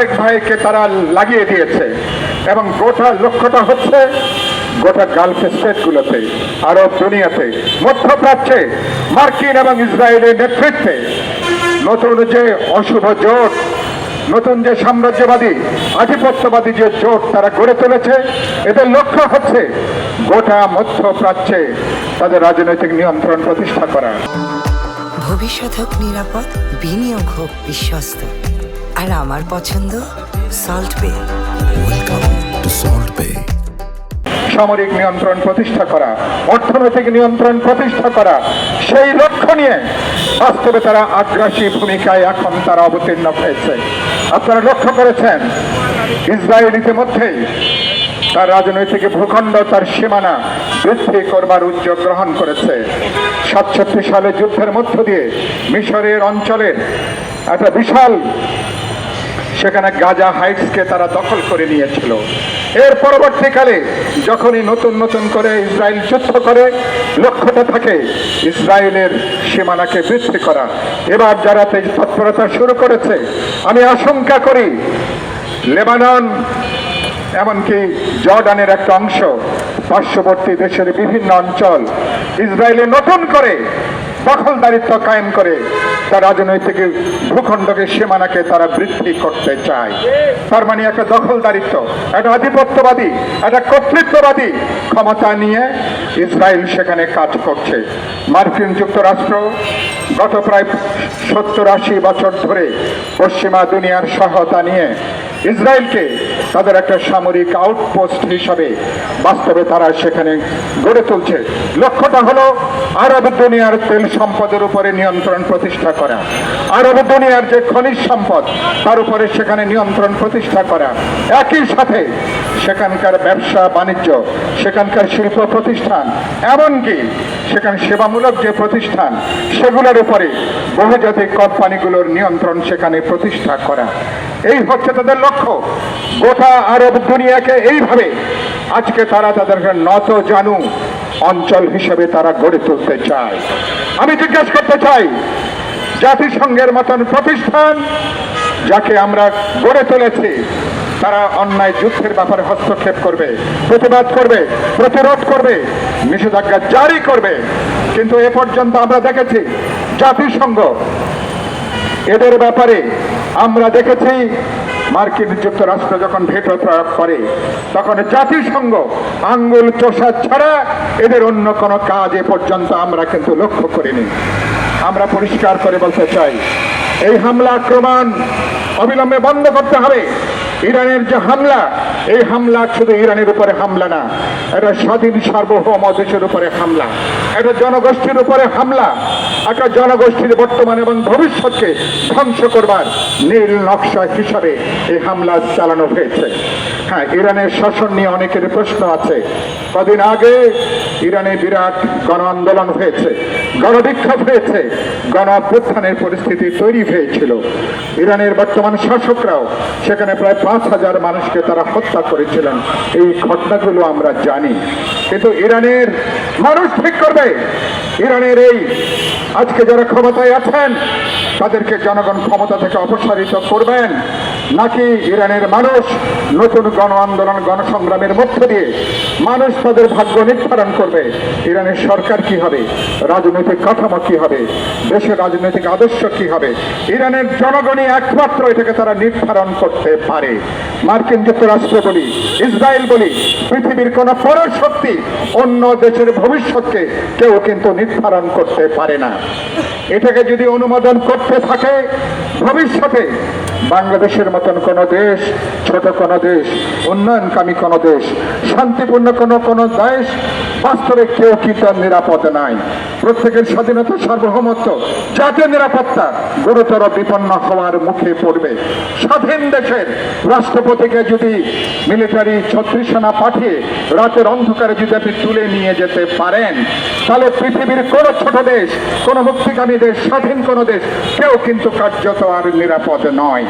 এক ভাইকে তারা লাগিয়ে দিয়েছে এবং গোটা লক্ষ্যটা হচ্ছে গোটা গালফ স্টেটগুলোতে, আরব দুনিয়াতে, মধ্যপ্রাচ্যে মার্কিন এবং ইসরায়েলের নেতৃত্বে নতুন যে অশুভ জোট, নতুন যে সাম্রাজ্যবাদী আধিপত্যবাদী যে জোট তারা গড়ে তুলেছে, এদের লক্ষ্য হচ্ছে গোটা মধ্যপ্রাচ্যে তাদের রাজনৈতিক নিয়ন্ত্রণ প্রতিষ্ঠা করা। ভবিষ্যৎ হোক নিরাপদ, বিনিয়োগ হোক বিশ্বস্ত, আর আমার পছন্দ সল্ট বে। ওয়েলকাম টু সল্ট বে। সামরিক নিয়ন্ত্রণ প্রতিষ্ঠা করা, অর্থনৈতিক নিয়ন্ত্রণ প্রতিষ্ঠা করা, সেই লক্ষ্য নিয়ে বাস্তবে তারা আগ্রাসী ভূমিকায় এখন তারা অবতীর্ণ হয়েছে। আপনারা লক্ষ্য করেছেন ইসরায়েল ইতিমধ্যেই তার রাজনৈতিক ভূখণ্ড, তার সীমানা বৃদ্ধি করবার উদ্যোগ গ্রহণ করেছে। 67 সালে যুদ্ধের মধ্য দিয়ে মিশরের অঞ্চলের একটা বিশাল সেখানে গাজা হাইটসকে তারা দখল করে নিয়েছিল। এর পরবর্তীকালে যখনই নতুন নতুন করে ইসরায়েল যুদ্ধ করে, লক্ষ্যটা থাকে ইসরায়েলের সীমানাকে বৃদ্ধি করা। এবার যারা তৎপরতা শুরু করেছে, আমি আশঙ্কা করি লেবানন, এমনকি জর্ডানের একটা অংশ, পার্শ্ববর্তী দেশের বিভিন্ন অঞ্চল ইসরায়েলে নতুন করে দখলদারিত্ব কায়েম করে তার রাজনৈতিক ভূখণ্ডকে, সীমানাকে তারা বৃদ্ধি করতে চায়। তার মানে একটা দখলদারিত্ব, একটা আধিপত্যবাদী, একটা কর্তৃত্ববাদী ক্ষমতা নিয়ে ইসরায়েল সেখানে কাজ করছে। মার্কিন যুক্তরাষ্ট্র গত প্রায় 70-80 বছর ধরে পশ্চিমা দুনিয়ার সহায়তা নিয়ে ইসরায়েলকে তাদের একটা সামরিক আউটপোস্ট হিসাবে বাস্তবে তারা সেখানে গড়ে তুলছে। লক্ষ্যটা হলো আরব দুনিয়ার তেল সম্পদের উপরে নিয়ন্ত্রণ প্রতিষ্ঠা করা, আরব দুনিয়ার যে খনিজ সম্পদ তার উপরে সেখানে নিয়ন্ত্রণ প্রতিষ্ঠা করা, একই সাথে সেখানকার ব্যবসা বাণিজ্য, সেখানকার শিল্প প্রতিষ্ঠান, এমনকি সেখানে সেবামূলক যে প্রতিষ্ঠান সেগুলোর উপরে বহুজাতিক কোম্পানিগুলোর নিয়ন্ত্রণ সেখানে প্রতিষ্ঠা করা। এই হচ্ছে তাদের লক্ষ্য। গোটা আরব দুনিয়াকে এইভাবে আজকে তারা তাদের নত জানু অঞ্চল হিসেবে তারা গড়ে তুলতে চায়। আমি জিজ্ঞাসা করতে চাই, জাতিসংঘের মতন প্রতিষ্ঠান যাকে আমরা গড়ে তুলেছি, তারা অন্যায় যুদ্ধের ব্যাপারে হস্তক্ষেপ করবে, প্রতিবাদ করবে, প্রতিরোধ করবে, নিষেধাজ্ঞা জারি করবে, কিন্তু এ পর্যন্ত আমরা দেখেছি জাতিসংঘ এদের ব্যাপারে আমরা দেখেছি মার্কিন যুক্তরাষ্ট্র যখন ভেটো প্রয়োগ করে তখন জাতিসংঘ আঙ্গুল চোষা ছাড়া এদের অন্য কোনো কাজ এ পর্যন্ত আমরা কিন্তু লক্ষ্য করিনি। আমরা পরিষ্কার করে বলতে চাই, এই হামলা আক্রমণ অবিলম্বে বন্ধ করতে হবে। ইরানের যে হামলা, এই হামলা শুধু ইরানের উপরে হামলা না, এটা স্বাধীন সার্বভৌম দেশের উপরে হামলা, এটা জনগোষ্ঠীর উপরে হামলা, একটা জনগোষ্ঠীর বর্তমান এবং ভবিষ্যৎকে ধ্বংস করবার নীল নকশা হিসাবে এই হামলা চালানো হয়েছে। হ্যাঁ, ইরানের শাসন নিয়ে অনেকের প্রশ্ন আছে। কদিন আগে ইরানে বিরাট গণ আন্দোলন হয়েছে, গণবিক্ষোভ হয়েছে, গণ অভ্যুত্থানের পরিস্থিতি তৈরি হয়েছিল। ইরানের বর্তমান শাসকরাও সেখানে প্রায় 5,000 মানুষকে তারা হত্যা করেছিলেন। এই ঘটনাগুলো আমরা জানি, কিন্তু ইরানের মানুষ ঠিক করবে ইরানের এই আজকে যারা ক্ষমতায় আছেন তাদেরকে জনগণ ক্ষমতা থেকে অপসারিত করবেন, নাকি ইরানের মানুষ নতুন গণ আন্দোলন, গণসংগ্রামের মধ্য দিয়ে মানুষ তাদের ভাগ্য নির্ধারণ করবে। ইরানের সরকার কি হবে, রাজনৈতিক কাঠামো কি হবে, দেশের রাজনৈতিক আদর্শ কি হবে, ইরানের জনগণই একমাত্র এটাকে তারা নির্ধারণ করতে পারে। মার্কিন যুক্তরাষ্ট্র বলি, ইসরায়েল বলি, পৃথিবীর কোন পরাশক্তি অন্য দেশের ভবিষ্যৎকে কেউ কিন্তু নির্ধারণ করতে পারে না। এটাকে যদি অনুমোদন করতে থাকে, ভবিষ্যতে বাংলাদেশের মতন কোনো দেশ, ছোট কোনো দেশ, উন্নয়নকামী কোনো দেশ, শান্তিপূর্ণ কোনো দেশ বাস্তবে কেউ কিন্তু নিরাপদ নাই। প্রত্যেকের স্বাধীনতা, সার্বভৌমত্ব, জাতীয় নিরাপত্তা গুরুতর বিপন্ন হওয়ার মুখে পড়বে। স্বাধীন দেশের রাষ্ট্রপতিকে যদি মিলিটারি ছত্রিশ সেনা পাঠিয়ে রাতের অন্ধকারে যদি আপনি তুলে নিয়ে যেতে পারেন, তাহলে পৃথিবীর কোনো ছোট দেশ, কোনো মুক্তিকামী দেশ, স্বাধীন কোনো দেশ কেউ কিন্তু কার্যত আর নিরাপদ নয়।